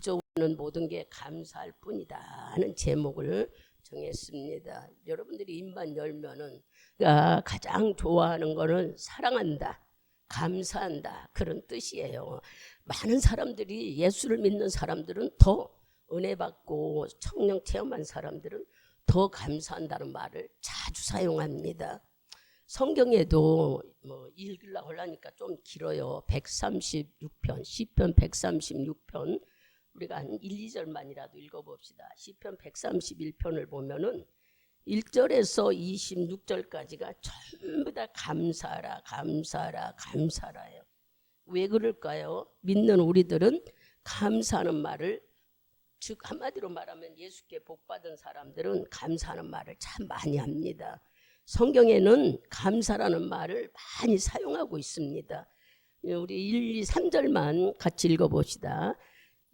그저 우리는 모든 게 감사할 뿐이다 하는 제목을 정했습니다. 여러분들이 입만 열면은 가장 좋아하는 거는 사랑한다, 감사한다 그런 뜻이에요. 많은 사람들이 예수를 믿는 사람들은 더 은혜 받고 성령 체험한 사람들은 더 감사한다는 말을 자주 사용합니다. 성경에도 뭐 읽으려고 하려니까 좀 길어요. 136편, 시편 136편 우리가 한 1, 2절만이라도 읽어봅시다. 시편 131편을 보면은 1절에서 26절까지가 전부 다 감사하라, 감사하라, 감사하라예요. 왜 그럴까요? 믿는 우리들은 감사하는 말을, 즉 한마디로 말하면 예수께 복받은 사람들은 감사하는 말을 참 많이 합니다. 성경에는 감사라는 말을 많이 사용하고 있습니다. 우리 1, 2, 3절만 같이 읽어봅시다.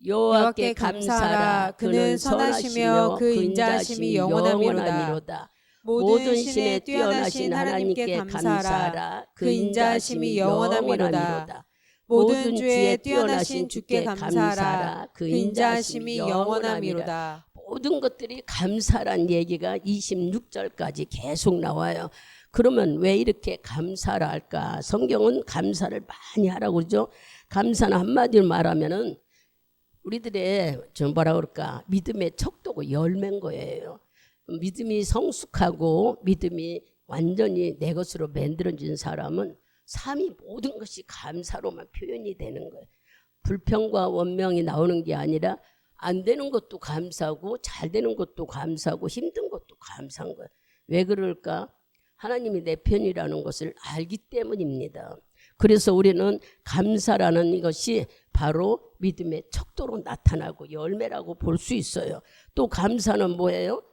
여호와께 감사하라. 그는 선하시며 그 인자하심이 영원하미로다. 모든 신에 뛰어나신 하나님께 감사하라. 그 인자하심이 영원하미로다. 모든 주에 뛰어나신 주께 감사하라. 그 인자하심이 영원하미로다. 모든 것들이 감사란 얘기가 26절까지 계속 나와요. 그러면 왜 이렇게 감사를 할까? 성경은 감사를 많이 하라고 그러죠. 감사는 한마디로 말하면은 우리들의 좀 뭐라 그럴까, 믿음의 척도고 열매인 거예요. 믿음이 성숙하고 믿음이 완전히 내 것으로 만들어진 사람은 삶이 모든 것이 감사로만 표현이 되는 거예요. 불평과 원명이 나오는 게 아니라 안 되는 것도 감사하고 잘 되는 것도 감사하고 힘든 것도 감사한 거예요. 왜 그럴까? 하나님이 내 편이라는 것을 알기 때문입니다. 그래서 우리는 감사라는 이것이 바로 믿음의 척도로 나타나고 열매라고 볼 수 있어요. 또 감사는 뭐예요?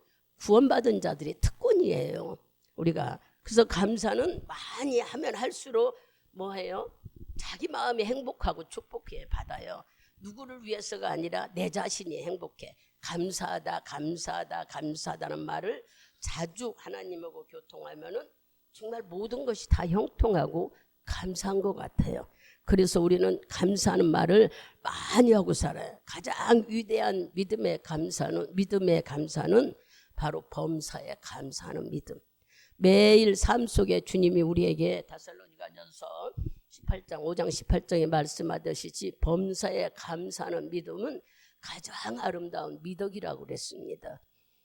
구원받은 자들의 특권이에요. 우리가 그래서 감사는 많이 하면 할수록 뭐예요? 자기 마음이 행복하고 축복해 받아요. 누구를 위해서가 아니라 내 자신이 행복해. 감사하다, 감사하다, 감사하다는 말을 자주 하나님하고 교통하면은 정말 모든 것이 다 형통하고 감사한 것 같아요. 그래서 우리는 감사하는 말을 많이 하고 살아요. 가장 위대한 믿음의 감사는 바로 범사에 감사하는 믿음. 매일 삶 속에 주님이 우리에게 데살로니가전서 18장 5장 18장에 말씀하듯이 범사에 감사하는 믿음은 가장 아름다운 미덕이라고 그랬습니다.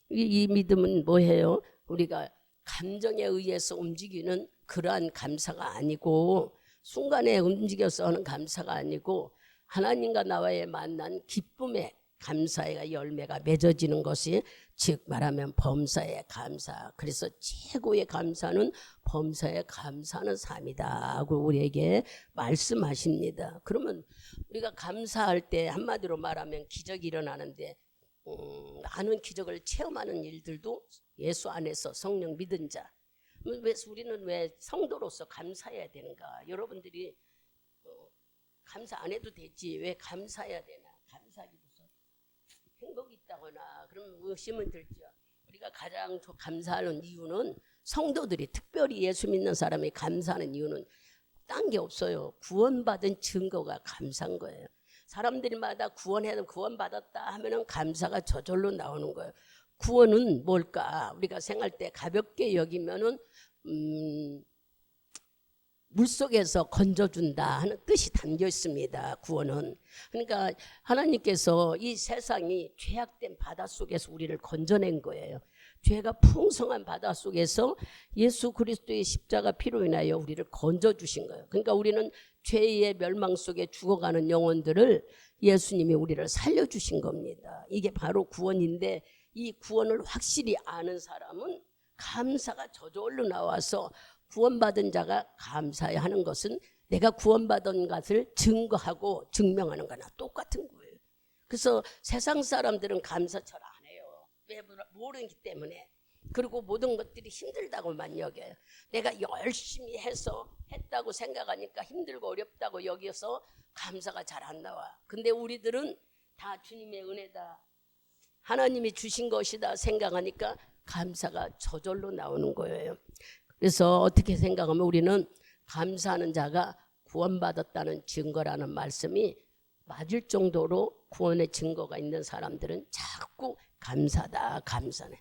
이 믿음은 뭐예요? 우리가 감정에 의해서 움직이는 그러한 감사가 아니고, 순간에 움직여서 하는 감사가 아니고, 하나님과 나와의 만난 기쁨의 감사의 열매가 맺어지는 것이 즉 말하면 범사에 감사. 그래서 최고의 감사는 범사에 감사하는 삶이다 하고 우리에게 말씀하십니다. 그러면 우리가 감사할 때 한마디로 말하면 기적이 일어나는데 많은 기적을 체험하는 일들도 예수 안에서 성령 믿은 자. 왜 우리는 왜 성도로서 감사해야 되는가? 여러분들이 감사 안 해도 되지 왜 감사해야 되나? 감사하기로서 행복이 있다거나 그러면 의심은 들죠. 우리가 가장 감사하는 이유는 성도들이 특별히 예수 믿는 사람이 감사하는 이유는 딴 게 없어요. 구원받은 증거가 감사한 거예요. 사람들마다 구원받았다 하면은 감사가 저절로 나오는 거예요. 구원은 뭘까? 우리가 생활 때 가볍게 여기면은 물속에서 건져준다 하는 뜻이 담겨 있습니다. 구원은. 그러니까 하나님께서 이 세상이 죄악된 바닷속에서 우리를 건져낸 거예요. 죄가 풍성한 바닷속에서 예수 그리스도의 십자가 피로 인하여 우리를 건져주신 거예요. 그러니까 우리는 죄의 멸망 속에 죽어가는 영혼들을 예수님이 우리를 살려주신 겁니다. 이게 바로 구원인데 이 구원을 확실히 아는 사람은 감사가 저절로 나와서 구원받은 자가 감사해야 하는 것은 내가 구원받은 것을 증거하고 증명하는 거나 똑같은 거예요. 그래서 세상 사람들은 감사 잘 안 해요. 왜 모르기 때문에. 그리고 모든 것들이 힘들다고만 여겨요. 내가 열심히 해서 했다고 생각하니까 힘들고 어렵다고 여겨서 감사가 잘 안 나와. 근데 우리들은 다 주님의 은혜다, 하나님이 주신 것이다 생각하니까 감사가 저절로 나오는 거예요. 그래서 어떻게 생각하면 우리는 감사하는 자가 구원받았다는 증거라는 말씀이 맞을 정도로 구원의 증거가 있는 사람들은 자꾸 감사다 감사네.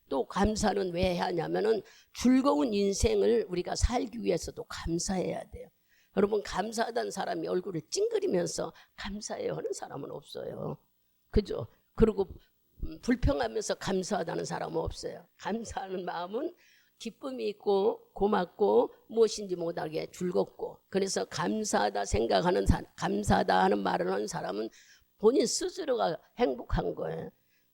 또 감사는 왜 해야 하냐면은 즐거운 인생을 우리가 살기 위해서도 감사해야 돼요. 여러분 감사하다는 사람이 얼굴을 찡그리면서 감사해요 하는 사람은 없어요. 그죠? 그리고 불평하면서 감사하다는 사람은 없어요. 감사하는 마음은 기쁨이 있고 고맙고 무엇인지 못하게 즐겁고, 그래서 감사하다 생각하는 사람, 감사하다 하는 말을 하는 사람은 본인 스스로가 행복한 거예요.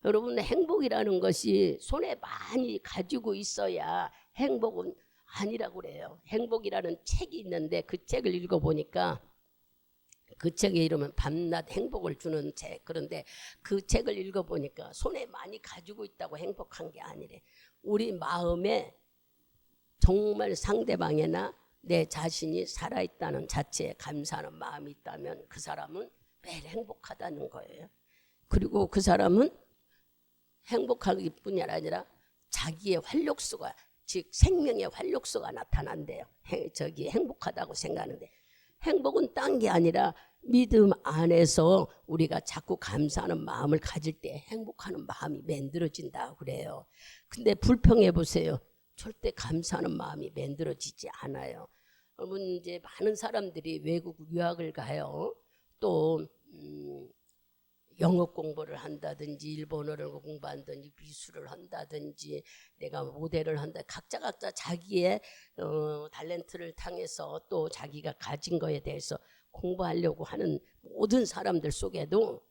여러분 행복이라는 것이 손에 많이 가지고 있어야 행복은 아니라고 그래요. 행복이라는 책이 있는데 그 책을 읽어보니까 그 책의 이름은 밤낮 행복을 주는 책. 그런데 그 책을 읽어보니까 손에 많이 가지고 있다고 행복한 게 아니래. 우리 마음에 정말 상대방이나 내 자신이 살아있다는 자체에 감사하는 마음이 있다면 그 사람은 매일 행복하다는 거예요. 그리고 그 사람은 행복하기 뿐이 아니라 자기의 활력소가, 즉 생명의 활력소가 나타난대요. 행복하다고 생각하는데, 행복은 딴 게 아니라 믿음 안에서 우리가 자꾸 감사하는 마음을 가질 때 행복하는 마음이 만들어진다고 그래요. 근데 불평해 보세요. 절대 감사하는 마음이 만들어지지 않아요. 여러분 이제 많은 사람들이 외국 유학을 가요. 또 영어 공부를 한다든지 일본어를 공부한다든지 미술을 한다든지 내가 모델을 한다, 각자 자기의 탤런트를 통해서 또 자기가 가진 거에 대해서 공부하려고 하는 모든 사람들 속에도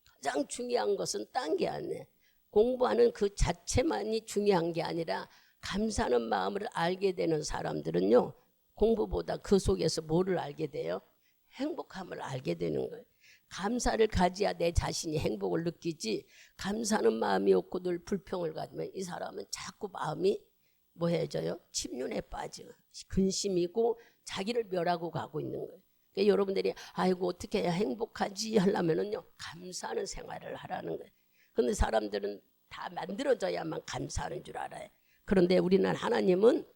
가장 중요한 것은 딴 게 아니에요. 공부하는 그 자체만이 중요한 게 아니라 감사하는 마음을 알게 되는 사람들은요, 공부보다 그 속에서 뭐를 알게 돼요? 행복함을 알게 되는 거예요. 감사를 가져야 내 자신이 행복을 느끼지, 감사하는 마음이 없고 늘 불평을 가지면 이 사람은 자꾸 마음이 뭐해져요? 침륜에 빠져 근심이고 자기를 멸하고 가고 있는 거예요. 그러니까 여러분들이 아이고 어떻게 해야 행복하지 하려면은요, 감사하는 생활을 하라는 거예요. 그런데 사람들은 다 만들어져야만 감사하는 줄 알아요. 그런데 우리는 하나님은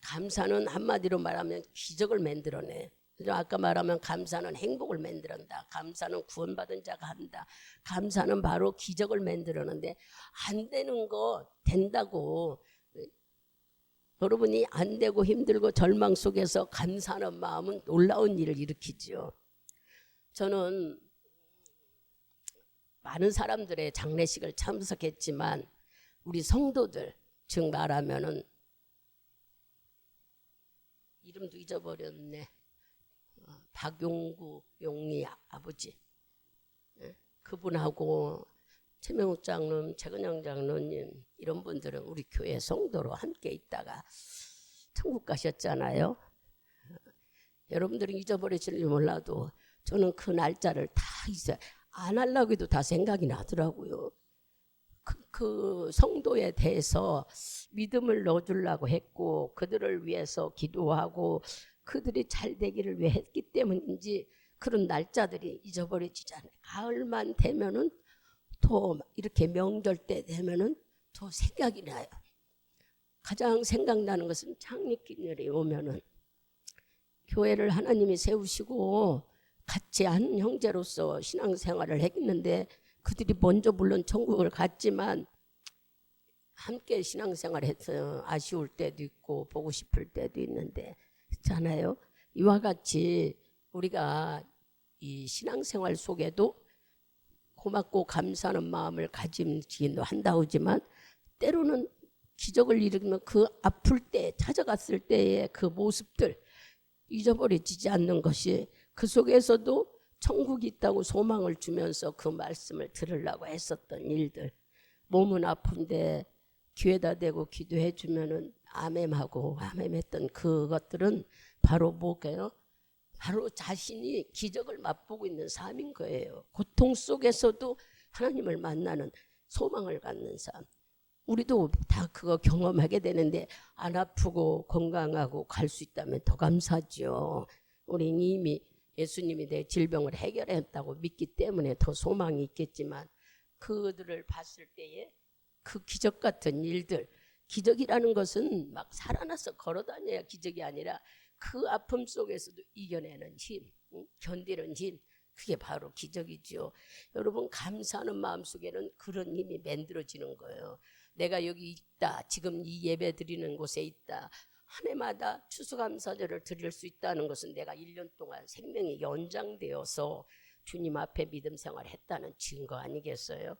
감사는 한마디로 말하면 기적을 만들어내. 아까 말하면 감사는 행복을 만들어낸다. 감사는 구원받은 자가 한다. 감사는 바로 기적을 만들어내는데 안 되는 거 된다고. 여러분이 안 되고 힘들고 절망 속에서 감사하는 마음은 놀라운 일을 일으키죠. 저는 많은 사람들의 장례식을 참석했지만 우리 성도들, 즉 말하면은 이름도 잊어버렸네. 박용구 용리 아버지, 그분하고 최명욱 장로님, 최근영 장로님 이런 분들은 우리 교회 성도로 함께 있다가 천국 가셨잖아요. 여러분들은 잊어버리실지 몰라도 저는 그 날짜를 다 안 하려고 해도 다 생각이 나더라고요. 그 성도에 대해서 믿음을 넣어주려고 했고 그들을 위해서 기도하고 그들이 잘 되기를 위해 했기 때문인지 그런 날짜들이 잊어버려지지 않아요. 가을만 되면은 또 이렇게 명절 때 되면은 또 생각이 나요. 가장 생각나는 것은 창립기념일이 오면은 교회를 하나님이 세우시고 같이 한 형제로서 신앙생활을 했는데 그들이 먼저 물론 천국을 갔지만 함께 신앙생활을 해서 아쉬울 때도 있고 보고 싶을 때도 있는데 있잖아요. 이와 같이 우리가 이 신앙생활 속에도 고맙고 감사하는 마음을 가짐기도 한다우지만 때로는 기적을 이루면 그 아플 때 찾아갔을 때의 그 모습들 잊어버려지지 않는 것이, 그 속에서도 천국이 있다고 소망을 주면서 그 말씀을 들으려고 했었던 일들, 몸은 아픈데 귀에다 대고 기도해 주면은 아멘하고 아멘했던 그것들은 바로 뭐게요? 바로 자신이 기적을 맛보고 있는 삶인 거예요. 고통 속에서도 하나님을 만나는 소망을 갖는 삶. 우리도 다 그거 경험하게 되는데 안 아프고 건강하고 갈 수 있다면 더 감사하죠. 우리는 이미 예수님이 내 질병을 해결했다고 믿기 때문에 더 소망이 있겠지만 그들을 봤을 때에 그 기적 같은 일들, 기적이라는 것은 막 살아나서 걸어다녀야 기적이 아니라 그 아픔 속에서도 이겨내는 힘, 견디는 힘, 그게 바로 기적이죠. 여러분 감사하는 마음속에는 그런 힘이 만들어지는 거예요. 내가 여기 있다. 지금 이 예배 드리는 곳에 있다. 한 해마다 추수감사절을 드릴 수 있다는 것은 내가 1년 동안 생명이 연장되어서 주님 앞에 믿음 생활을 했다는 증거 아니겠어요?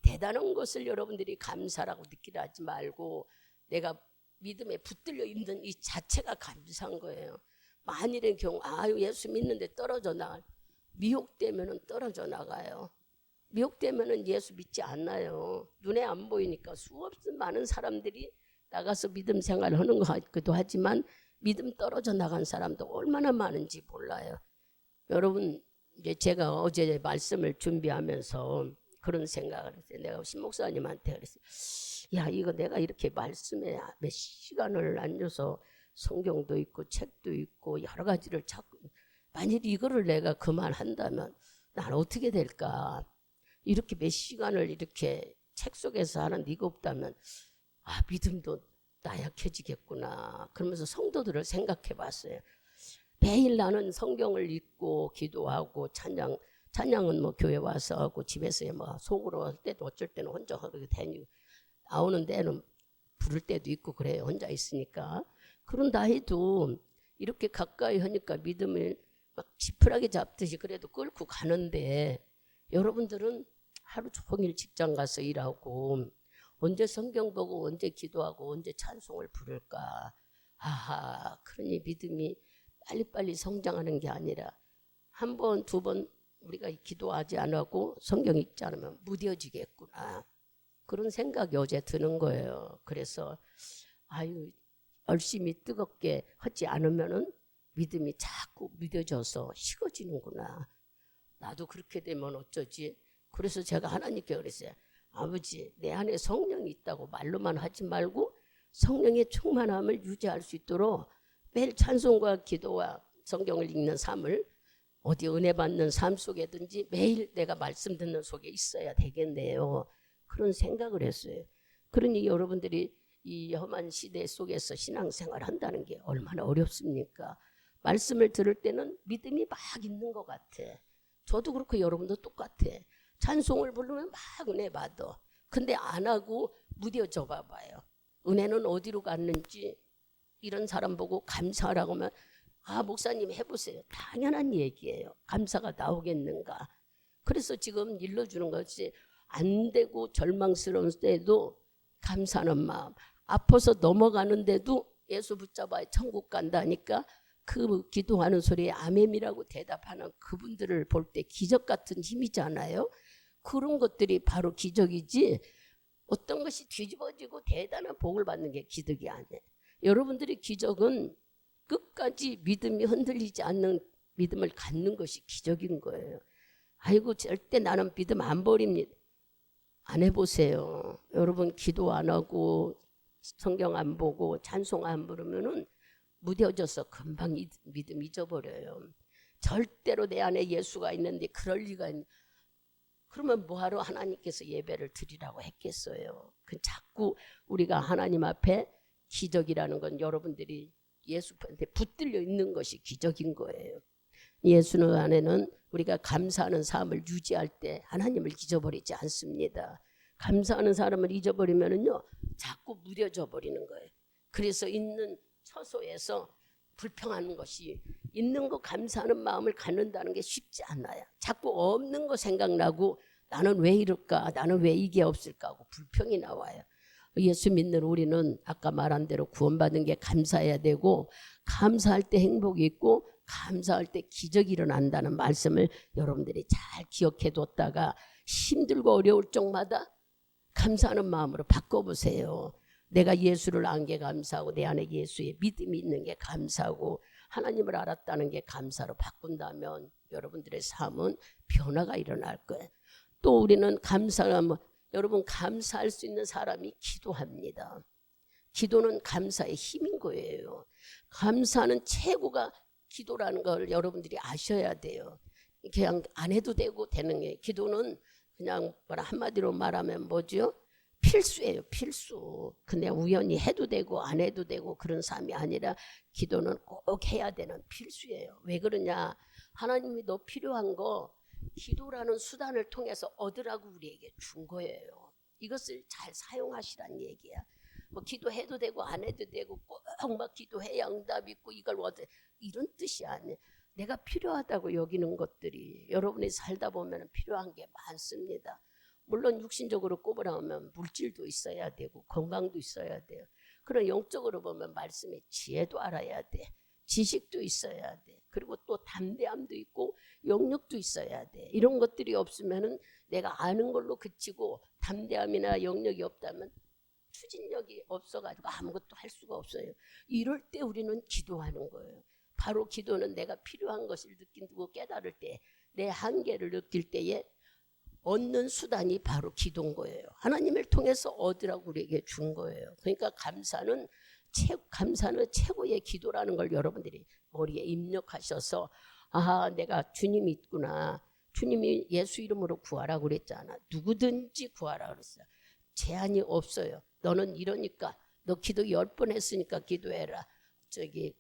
대단한 것을 여러분들이 감사라고 느끼려 하지 말고 내가 믿음에 붙들려 있는 이 자체가 감사한 거예요. 만일의 경우 아유 예수 믿는데 떨어져 나가 미혹되면은 떨어져 나가요. 미혹되면은 예수 믿지 않나요? 눈에 안 보이니까 수없이 많은 사람들이 나가서 믿음 생활을 하는 것 같기도 하지만 믿음 떨어져 나간 사람도 얼마나 많은지 몰라요. 여러분 이제 제가 어제 말씀을 준비하면서 그런 생각을 했어요. 내가 신 목사님한테 그랬어요. 야 이거 내가 이렇게 말씀에 몇 시간을 앉아서 성경도 있고 책도 있고 여러 가지를 찾고 만일 이거를 내가 그만한다면 난 어떻게 될까? 이렇게 몇 시간을 이렇게 책 속에서 하는데 이거 없다면 아 믿음도 나약해지겠구나. 그러면서 성도들을 생각해 봤어요. 매일 나는 성경을 읽고 기도하고 찬양은 뭐 교회 와서 하고 집에서 뭐 속으로 할 때도 어쩔 때는 혼자 하게 되니 나오는 데는 부를 때도 있고 그래요. 혼자 있으니까. 그런다 해도 이렇게 가까이 하니까 믿음을 막 지푸라기 잡듯이 그래도 끌고 가는데 여러분들은 하루 종일 직장 가서 일하고 언제 성경 보고 언제 기도하고 언제 찬송을 부를까. 아하 그러니 믿음이 빨리빨리 성장하는 게 아니라 한 번, 두 번 우리가 기도하지 않고 성경 읽지 않으면 무뎌지겠구나. 그런 생각이 어제 드는 거예요. 그래서 아유 열심히 뜨겁게 하지 않으면은 믿음이 자꾸 무뎌져서 식어지는구나. 나도 그렇게 되면 어쩌지? 그래서 제가 하나님께 그랬어요. 아버지 내 안에 성령이 있다고 말로만 하지 말고 성령의 충만함을 유지할 수 있도록 매일 찬송과 기도와 성경을 읽는 삶을 어디 은혜 받는 삶 속에든지 매일 내가 말씀 듣는 속에 있어야 되겠네요. 그런 생각을 했어요. 그러니 여러분들이 이 험한 시대 속에서 신앙생활 한다는 게 얼마나 어렵습니까? 말씀을 들을 때는 믿음이 막 있는 것 같아. 저도 그렇고 여러분도 똑같아. 찬송을 부르면 막 은혜 받아. 근데 안 하고 무뎌져 봐봐요. 은혜는 어디로 갔는지 이런 사람 보고 감사하라고 하면 아 목사님 해보세요. 당연한 얘기예요. 감사가 나오겠는가. 그래서 지금 일러주는 것이 안 되고 절망스러운 때에도 감사하는 마음. 아파서 넘어가는데도 예수 붙잡아 천국 간다니까 그 기도하는 소리에 아멘이라고 대답하는 그분들을 볼 때 기적 같은 힘이잖아요. 그런 것들이 바로 기적이지 어떤 것이 뒤집어지고 대단한 복을 받는 게 기적이 아니에요. 여러분들의 기적은 끝까지 믿음이 흔들리지 않는 믿음을 갖는 것이 기적인 거예요. 아이고 절대 나는 믿음 안 버립니다. 안 해보세요. 여러분 기도 안 하고 성경 안 보고 찬송 안 부르면은 무뎌져서 금방 믿음 잊어버려요. 절대로 내 안에 예수가 있는데 그럴 리가 있는. 그러면 뭐하러 하나님께서 예배를 드리라고 했겠어요. 그 자꾸 우리가 하나님 앞에 기적이라는 건 여러분들이 예수한테 붙들려 있는 것이 기적인 거예요. 예수는 안에는 우리가 감사하는 삶을 유지할 때 하나님을 잊어버리지 않습니다. 감사하는 사람을 잊어버리면은요 자꾸 무뎌져 버리는 거예요. 그래서 있는 처소에서 불평하는 것이 있는 거 감사하는 마음을 갖는다는 게 쉽지 않아요. 자꾸 없는 거 생각나고 나는 왜 이럴까? 나는 왜 이게 없을까? 하고 불평이 나와요. 예수 믿는 우리는 아까 말한 대로 구원받은 게 감사해야 되고 감사할 때 행복이 있고 감사할 때 기적이 일어난다는 말씀을 여러분들이 잘 기억해 뒀다가 힘들고 어려울 적마다 감사하는 마음으로 바꿔보세요. 내가 예수를 안 게 감사하고 내 안에 예수의 믿음이 있는 게 감사하고 하나님을 알았다는 게 감사로 바꾼다면 여러분들의 삶은 변화가 일어날 거예요. 또 우리는 감사하면 여러분 감사할 수 있는 사람이 기도합니다. 기도는 감사의 힘인 거예요. 감사는 최고가 기도라는 걸 여러분들이 아셔야 돼요. 그냥 안 해도 되고 되는 게 기도는 그냥 뭐라 한마디로 말하면 뭐죠? 필수예요. 필수. 근데 우연히 해도 되고 안 해도 되고 그런 삶이 아니라 기도는 꼭 해야 되는 필수예요. 왜 그러냐? 하나님이 너 필요한 거 기도라는 수단을 통해서 얻으라고 우리에게 준 거예요. 이것을 잘 사용하시란 얘기야. 뭐 기도해도 되고 안 해도 되고 꼭 막 기도해야 응답이 있고 이걸 얻어, 이런 뜻이 아니야. 내가 필요하다고 여기는 것들이 여러분이 살다 보면 필요한 게 많습니다. 물론 육신적으로 꼽으라면 물질도 있어야 되고 건강도 있어야 돼요. 그런 영적으로 보면 말씀의 지혜도 알아야 돼. 지식도 있어야 돼. 그리고 또 담대함도 있고 영역도 있어야 돼. 이런 것들이 없으면은 내가 아는 걸로 그치고 담대함이나 영역이 없다면 추진력이 없어가지고 아무것도 할 수가 없어요. 이럴 때 우리는 기도하는 거예요. 바로 기도는 내가 필요한 것을 느끼고 깨달을 때, 내 한계를 느낄 때에 얻는 수단이 바로 기도인 거예요. 하나님을 통해서 얻으라고 우리에게 준 거예요. 그러니까 감사는 최고의 기도라는 걸 여러분들이 머리에 입력하셔서, 아, 내가 주님이 있구나. 주님이 예수 이름으로 구하라고 그랬잖아. 누구든지 구하라고 그랬어요. 제한이 없어요. 너는 이러니까, 너 기도 10번 했으니까 기도해라.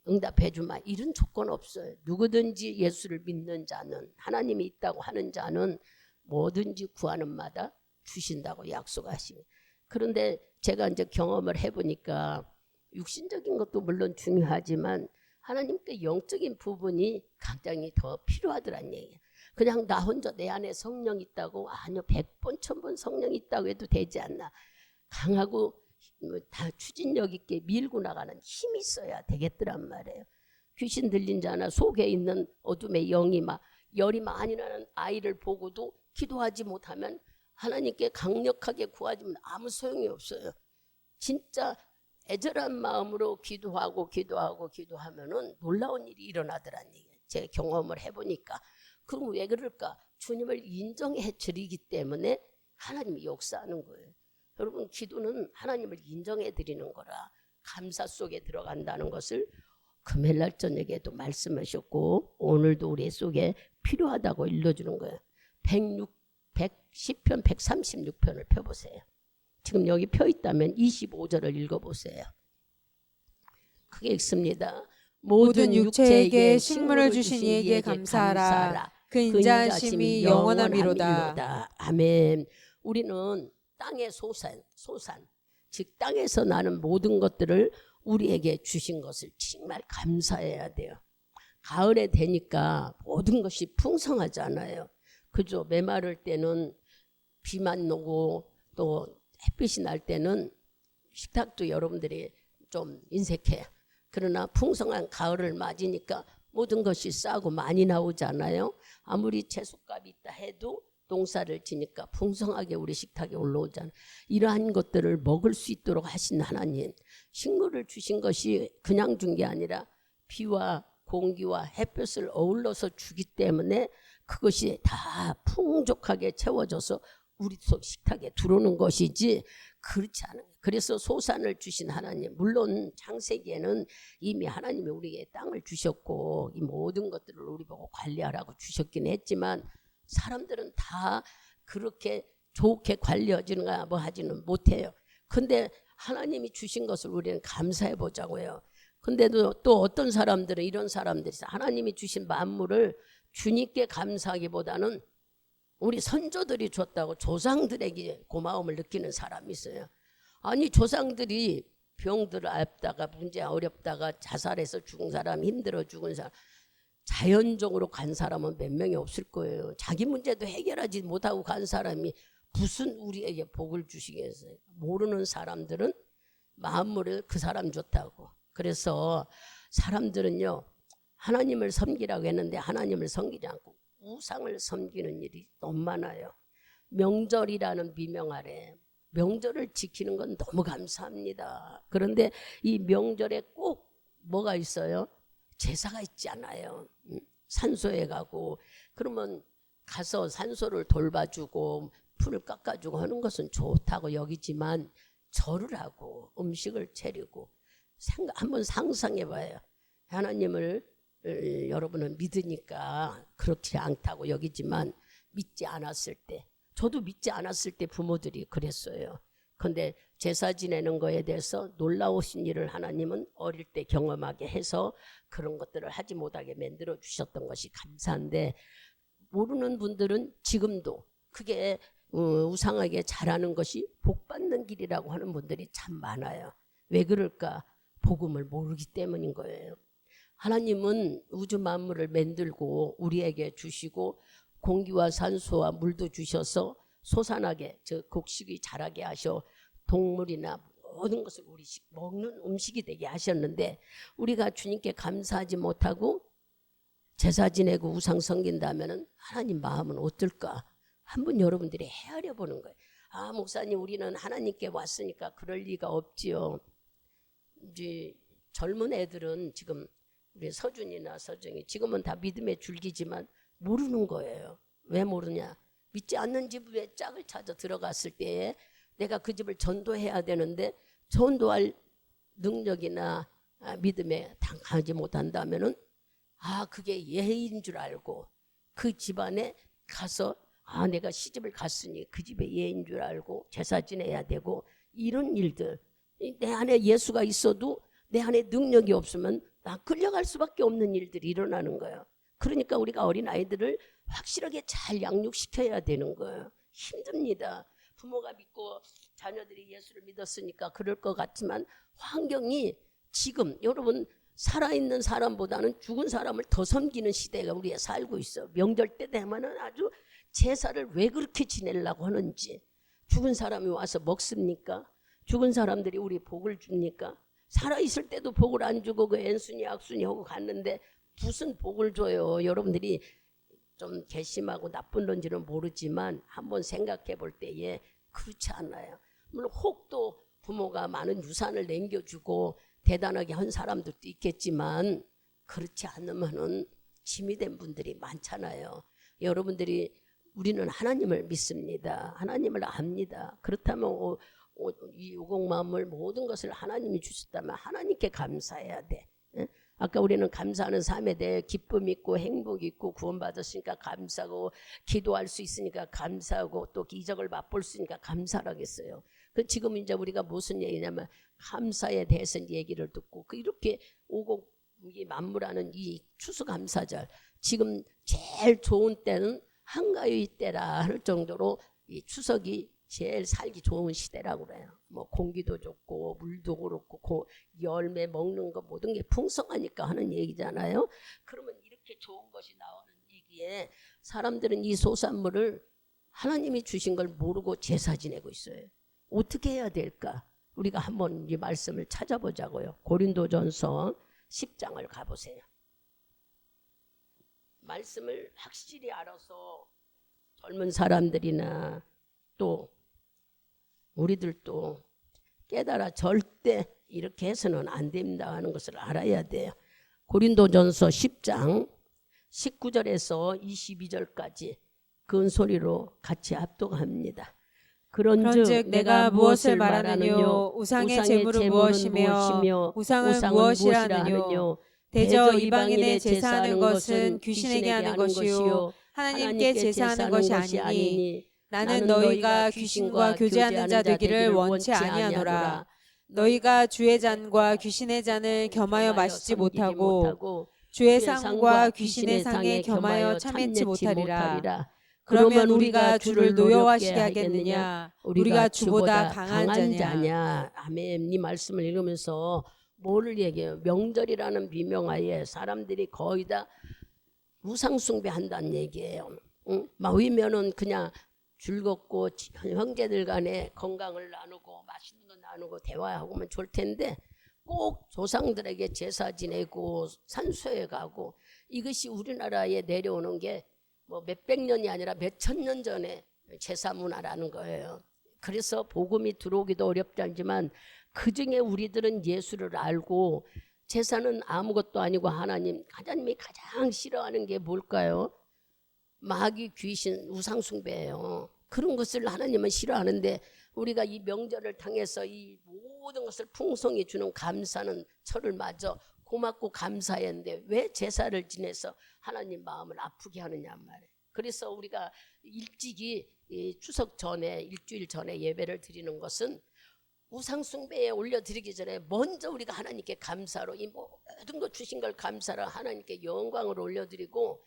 응답해 주마. 이런 조건 없어요. 누구든지 예수를 믿는 자는, 하나님이 있다고 하는 자는 뭐든지 구하는 마다 주신다고 약속하시고. 그런데 제가 이제 경험을 해보니까 육신적인 것도 물론 중요하지만 하나님께 영적인 부분이 굉장히 더 필요하더란 얘기예요. 그냥 나 혼자 내 안에 성령 있다고, 아니요, 100번 1000번 성령 있다고 해도 되지 않나. 강하고 다 추진력 있게 밀고 나가는 힘이 있어야 되겠더란 말이에요. 귀신 들린 자나 속에 있는 어둠의 영이 막 열이 많이 나는 아이를 보고도 기도하지 못하면, 하나님께 강력하게 구하지만 아무 소용이 없어요. 진짜 애절한 마음으로 기도하면은 놀라운 일이 일어나더란 얘기예요. 제 경험을 해보니까. 그럼 왜 그럴까? 주님을 인정해 드리기 때문에 하나님이 역사하는 거예요. 여러분, 기도는 하나님을 인정해 드리는 거라 감사 속에 들어간다는 것을 금요일날 저녁에도 말씀하셨고 오늘도 우리 속에 필요하다고 일러주는 거예요. 10편 136편을 펴보세요. 지금 여기 펴 있다면 25절을 읽어보세요. 크게 읽습니다. 모든 육체에게 식물을 주신 이에게 감사하라. 그 인자하심이 영원함이로다. 아멘. 우리는 땅의 소산, 즉 땅에서 나는 모든 것들을 우리에게 주신 것을 정말 감사해야 돼요. 가을에 되니까 모든 것이 풍성하잖아요. 그죠? 메마를 때는 비만 오고 또 햇빛이 날 때는 식탁도 여러분들이 좀 인색해요. 그러나 풍성한 가을을 맞으니까 모든 것이 싸고 많이 나오잖아요. 아무리 채소값이 있다 해도 농사를 지니까 풍성하게 우리 식탁에 올라오잖아요. 이러한 것들을 먹을 수 있도록 하신 하나님, 식물을 주신 것이 그냥 준 게 아니라 비와 공기와 햇볕을 어울러서 주기 때문에 그것이 다 풍족하게 채워져서 우리 속 식탁에 들어오는 것이지 그렇지 않아요. 그래서 소산을 주신 하나님, 물론 창세기에는 이미 하나님이 우리에게 땅을 주셨고 이 모든 것들을 우리 보고 관리하라고 주셨긴 했지만 사람들은 다 그렇게 좋게 관리하지는 뭐 하지는 못해요. 근데 하나님이 주신 것을 우리는 감사해 보자고요. 근데도 또 어떤 사람들은 이런 사람들이 있어요. 하나님이 주신 만물을 주님께 감사하기보다는 우리 선조들이 줬다고 조상들에게 고마움을 느끼는 사람이 있어요. 아니, 조상들이 병들을 앓다가 문제 어렵다가 자살해서 죽은 사람, 힘들어 죽은 사람, 자연적으로 간 사람은 몇 명이 없을 거예요. 자기 문제도 해결하지 못하고 간 사람이 무슨 우리에게 복을 주시겠어요. 모르는 사람들은 만물을 그 사람 좋다고. 그래서 사람들은요, 하나님을 섬기라고 했는데 하나님을 섬기지 않고 우상을 섬기는 일이 너무 많아요. 명절이라는 비명 아래 명절을 지키는 건 너무 감사합니다. 그런데 이 명절에 꼭 뭐가 있어요? 제사가 있지 않아요. 산소에 가고 그러면 가서 산소를 돌봐주고 풀을 깎아주고 하는 것은 좋다고 여기지만 절을 하고 음식을 차리고 한번 상상해봐요. 하나님을 여러분은 믿으니까 그렇지 않다고 여기지만 믿지 않았을 때, 저도 믿지 않았을 때 부모들이 그랬어요. 그런데 제사 지내는 거에 대해서 놀라우신 일을 하나님은 어릴 때 경험하게 해서 그런 것들을 하지 못하게 만들어 주셨던 것이 감사한데, 모르는 분들은 지금도 그게 우상하게 잘하는 것이 복받는 길이라고 하는 분들이 참 많아요. 왜 그럴까? 복음을 모르기 때문인 거예요. 하나님은 우주 만물을 만들고 우리에게 주시고 공기와 산소와 물도 주셔서 솟아나게 저 곡식이 자라게 하셔 동물이나 모든 것을 우리 먹는 음식이 되게 하셨는데 우리가 주님께 감사하지 못하고 제사 지내고 우상 섬긴다면 하나님 마음은 어떨까? 한번 여러분들이 헤아려 보는 거예요. 아, 목사님 우리는 하나님께 왔으니까 그럴 리가 없지요. 이제 젊은 애들은 지금 우리 서준이나 서정이 지금은 다 믿음의 줄기지만 모르는 거예요. 왜 모르냐? 믿지 않는 집에 짝을 찾아 들어갔을 때에 내가 그 집을 전도해야 되는데 전도할 능력이나 믿음에 당하지 못한다면은 그게 예인 줄 알고 그 집안에 가서 내가 시집을 갔으니 그 집에 예인 줄 알고 제사 지내야 되고 이런 일들 내 안에 예수가 있어도 내 안에 능력이 없으면 나 끌려갈 수밖에 없는 일들이 일어나는 거예요. 그러니까 우리가 어린아이들을 확실하게 잘 양육시켜야 되는 거예요. 힘듭니다. 부모가 믿고 자녀들이 예수를 믿었으니까 그럴 것 같지만 환경이 지금 여러분 살아있는 사람보다는 죽은 사람을 더 섬기는 시대가 우리가 살고 있어. 명절 때 되면은 아주 제사를 왜 그렇게 지내려고 하는지. 죽은 사람이 와서 먹습니까? 죽은 사람들이 우리 복을 줍니까? 살아있을 때도 복을 안 주고 그 앤순이 악순이 하고 갔는데 무슨 복을 줘요. 여러분들이 좀 괘씸하고 나쁜 건지는 모르지만 한번 생각해 볼 때에 그렇지 않아요. 물론 혹도 부모가 많은 유산을 남겨주고 대단하게 한 사람들도 있겠지만 그렇지 않으면은 짐이 된 분들이 많잖아요. 여러분들이 우리는 하나님을 믿습니다. 하나님을 압니다. 그렇다면 이 오곡마물 모든 것을 하나님이 주셨다면 하나님께 감사해야 돼. 아까 우리는 감사하는 삶에 대해 기쁨 있고 행복 있고 구원받았으니까 감사하고 기도할 수 있으니까 감사하고 또 기적을 맛볼 수 있으니까 감사하겠어요. 지금 이제 우리가 무슨 얘기냐면 감사에 대해서 얘기를 듣고 이렇게 오곡이 만물하는 이 추수감사절 지금 제일 좋은 때는 한가위 때라 할 정도로 이 추석이 제일 살기 좋은 시대라고 그래요. 뭐 공기도 좋고 물도 그렇고 열매 먹는 거 모든 게 풍성하니까 하는 얘기잖아요. 그러면 이렇게 좋은 것이 나오는 얘기에 사람들은 이 소산물을 하나님이 주신 걸 모르고 제사 지내고 있어요. 어떻게 해야 될까? 우리가 한번 이 말씀을 찾아보자고요. 고린도전서 10장을 가보세요. 말씀을 확실히 알아서 젊은 사람들이나 또 우리들도 깨달아 절대 이렇게 해서는 안 됩니다 하는 것을 알아야 돼요. 고린도전서 10장 19절에서 22절까지 큰 소리로 같이 합독합니다. 그런즉 내가 무엇을 말하느뇨? 우상의 제물은 무엇이며 우상은 무엇이라 하느뇨? 대저 이방인의 제사하는 것은 귀신에게 하는 것이요 하나님께 제사하는 것이 아니니 나는 너희가 귀신과 교제하는 자 되기를 원치 아니하노라. 너희가 주의 잔과 귀신의 잔을 겸하여 마시지 못하고 주의 상과 귀신의 상에 겸하여 참여치 못하리라. 그러면 우리가 주를 노여워하시게 하겠느냐? 우리가 주보다 강한 자냐? 아멘. 이 말씀을 읽으면서 뭐를 얘기해요? 명절이라는 비명하에 사람들이 거의 다 우상 숭배한다는 얘기예요. 막 위면은 그냥 즐겁고 형제들 간에 건강을 나누고 맛있는 거 나누고 대화하고면 좋을 텐데 꼭 조상들에게 제사 지내고 산소에 가고 이것이 우리나라에 내려오는 게 뭐 몇백 년이 아니라 몇천 년 전에 제사 문화라는 거예요. 그래서 복음이 들어오기도 어렵지 않지만 그중에 우리들은 예수를 알고 제사는 아무것도 아니고 하나님이 가장 싫어하는 게 뭘까요? 마귀, 귀신, 우상 숭배예요. 그런 것을 하나님은 싫어하는데 우리가 이 명절을 통해서 이 모든 것을 풍성히 주는 감사는 철을 맞아 고맙고 감사했는데 왜 제사를 지내서 하나님 마음을 아프게 하느냐 말이에요. 그래서 우리가 일찍이 추석 전에 일주일 전에 예배를 드리는 것은 우상 숭배에 올려드리기 전에 먼저 우리가 하나님께 감사로 이 모든 것 주신 걸 감사로 하나님께 영광을 올려드리고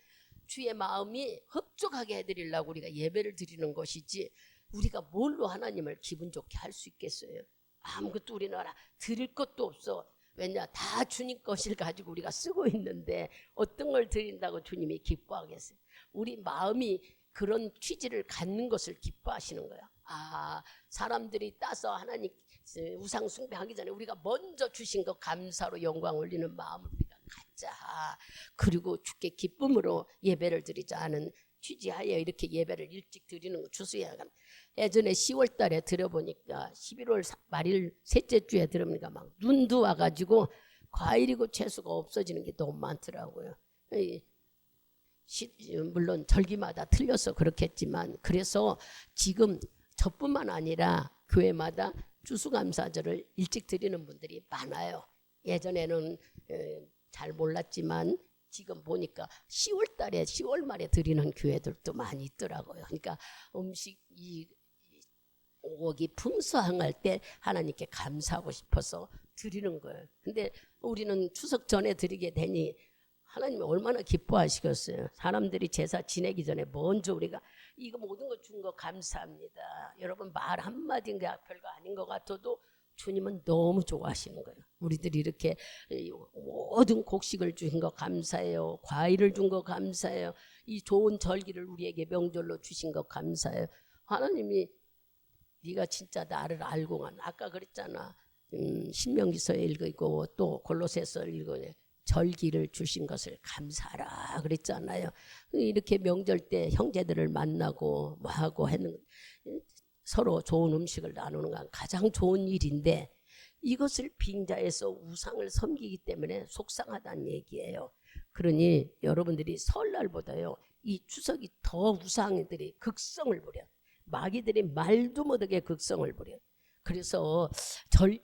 주의 마음이 흡족하게 해드리려고 우리가 예배를 드리는 것이지 우리가 뭘로 하나님을 기분 좋게 할 수 있겠어요? 아무것도 우리는 드릴 것도 없어. 왜냐, 다 주님 것을 가지고 우리가 쓰고 있는데 어떤 걸 드린다고 주님이 기뻐하겠어요? 우리 마음이 그런 취지를 갖는 것을 기뻐하시는 거야. 사람들이 따서 하나님 우상 숭배하기 전에 우리가 먼저 주신 것 감사로 영광 올리는 마음을 우리가 갖자. 그리고 주께 기쁨으로 예배를 드리자 하는 취지하에 이렇게 예배를 일찍 드리는 거 주수야. 예전에 10월 달에 들어보니까 11월 말일 셋째 주에 들어보니까 막 눈도 와가지고 과일이고 채소가 없어지는 게 너무 많더라고요. 물론 절기마다 틀려서 그렇겠지만 그래서 지금 저뿐만 아니라 교회마다 추수감사절을 일찍 드리는 분들이 많아요. 예전에는 잘 몰랐지만 지금 보니까 10월 달에 10월 말에 드리는 교회들도 많이 있더라고요. 그러니까 음식이 오기 풍성할 때 하나님께 감사하고 싶어서 드리는 거예요. 근데 우리는 추석 전에 드리게 되니 하나님이 얼마나 기뻐하시겠어요. 사람들이 제사 지내기 전에 먼저 우리가 이거 모든 거 준 거 감사합니다. 여러분 말 한마디가 별거 아닌 것 같아도 주님은 너무 좋아하시는 거예요. 우리들이 이렇게 모든 곡식을 주신 거 감사해요. 과일을 준 거 감사해요. 이 좋은 절기를 우리에게 명절로 주신 거 감사해요. 하나님이 네가 진짜 나를 알고만 아까 그랬잖아. 신명기서 읽고 또 골로새서 읽고 절기를 주신 것을 감사하라 그랬잖아요. 이렇게 명절 때 형제들을 만나고 뭐 하고 하는 서로 좋은 음식을 나누는 건 가장 좋은 일인데 이것을 빙자해서 우상을 섬기기 때문에 속상하다는 얘기예요. 그러니 여러분들이 설날보다요 이 추석이 더 우상들이 극성을 부려. 마귀들이 말도 못하게 극성을 부려. 그래서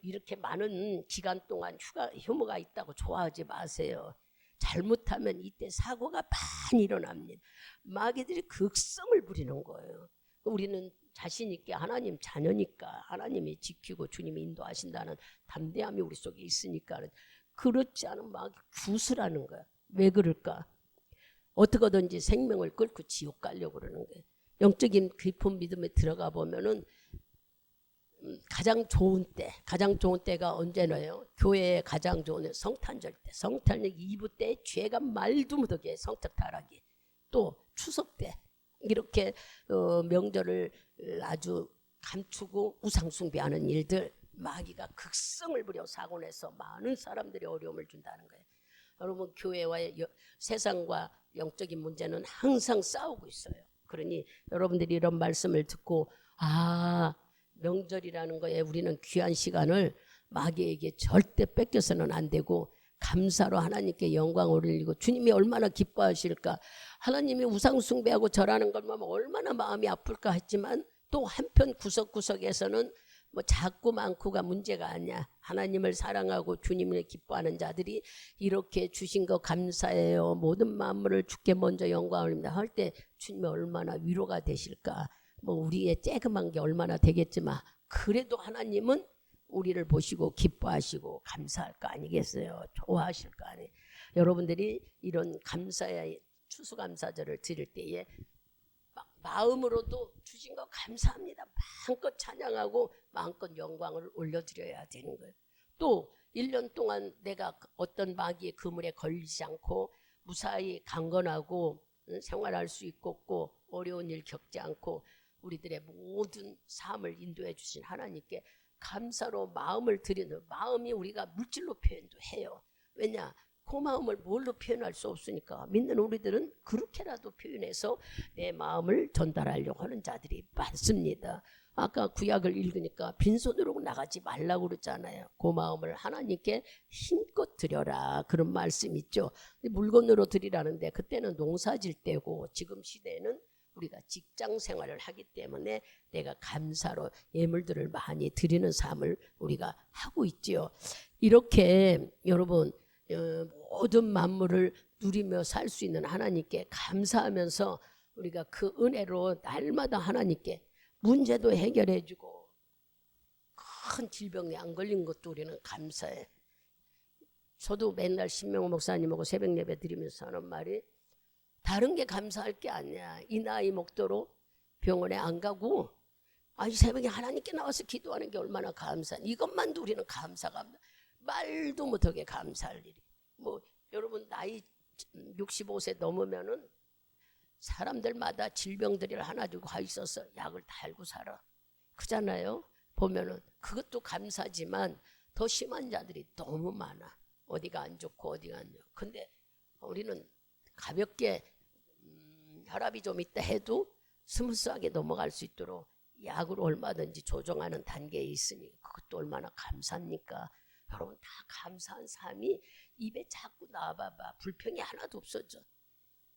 이렇게 많은 기간 동안 휴무가 있다고 좋아하지 마세요. 잘못하면 이때 사고가 많이 일어납니다. 마귀들이 극성을 부리는 거예요. 우리는 자신 있게 하나님 자녀니까 하나님이 지키고 주님이 인도하신다는 담대함이 우리 속에 있으니까 그렇지 않은 마귀 구슬하는 거야. 왜 그럴까? 어떻게든지 생명을 끊고 지옥 가려고 그러는 거예요. 영적인 깊은 믿음에 들어가 보면은 가장 좋은 때가 언제나요? 교회에 가장 좋은 성탄절 때, 성탄절 2부 때 죄가 말도 못하게 성적 타락이, 또 추석 때 이렇게 명절을 아주 감추고 우상 숭배하는 일들, 마귀가 극성을 부려 사고 내서 많은 사람들이 어려움을 준다는 거예요. 여러분 교회와의 세상과 영적인 문제는 항상 싸우고 있어요. 그러니 여러분들이 이런 말씀을 듣고 명절이라는 거에 우리는 귀한 시간을 마귀에게 절대 뺏겨서는 안 되고 감사로 하나님께 영광을 올리고 주님이 얼마나 기뻐하실까. 하나님이 우상 숭배하고 절하는 걸 보면 얼마나 마음이 아플까 했지만 또 한편 구석구석에서는 뭐 작고 많고가 문제가 아니야. 하나님을 사랑하고 주님을 기뻐하는 자들이 이렇게 주신 거 감사해요. 모든 만물을 주께 먼저 영광을 올립니다 할 때 주님이 얼마나 위로가 되실까. 뭐 우리의 쬐그만 게 얼마나 되겠지만 그래도 하나님은 우리를 보시고 기뻐하시고 감사할 거 아니겠어요. 좋아하실 거 아니에요. 여러분들이 이런 감사의 추수감사절을 드릴 때에 마음으로도 주신 거 감사합니다. 마음껏 찬양하고 마음껏 영광을 올려드려야 되는 거예요. 또 1년 동안 내가 어떤 마귀의 그물에 걸리지 않고 무사히 강건하고 생활할 수 있고 어려운 일 겪지 않고 우리들의 모든 삶을 인도해 주신 하나님께 감사로 마음을 드리는, 마음이 우리가 물질로 표현도 해요. 왜냐? 그 마음을 뭘로 표현할 수 없으니까 믿는 우리들은 그렇게라도 표현해서 내 마음을 전달하려고 하는 자들이 많습니다. 아까 구약을 읽으니까 빈손으로 나가지 말라고 그랬잖아요. 그 마음을 하나님께 힘껏 드려라 그런 말씀 있죠. 물건으로 드리라는데 그때는 농사질 때고 지금 시대에는 우리가 직장 생활을 하기 때문에 내가 감사로 예물들을 많이 드리는 삶을 우리가 하고 있지요. 이렇게 여러분 모든 만물을 누리며 살 수 있는 하나님께 감사하면서 우리가 그 은혜로 날마다 하나님께 문제도 해결해주고 큰 질병에 안 걸린 것도 우리는 감사해. 저도 맨날 신명호 목사님하고 새벽 예배 드리면서 하는 말이 다른 게 감사할 게 아니야. 이 나이 먹도록 병원에 안 가고 아니 새벽에 하나님께 나와서 기도하는 게 얼마나 감사. 이것만도 우리는 감사가 말도 못하게 감사할 일이. 뭐 여러분 나이 65세 넘으면은 사람들마다 질병들이 하나 두고 가 있어서 약을 달고 살아. 그잖아요. 보면은 그것도 감사지만 더 심한 자들이 너무 많아. 어디가 안 좋고 어디가 안 좋고. 근데 우리는 가볍게 혈압이 좀 있다 해도 스무스하게 넘어갈 수 있도록 약으로 얼마든지 조정하는 단계에 있으니 그것도 얼마나 감사합니까? 여러분 다 감사한 삶이 입에 자꾸 나와봐봐. 불평이 하나도 없어져.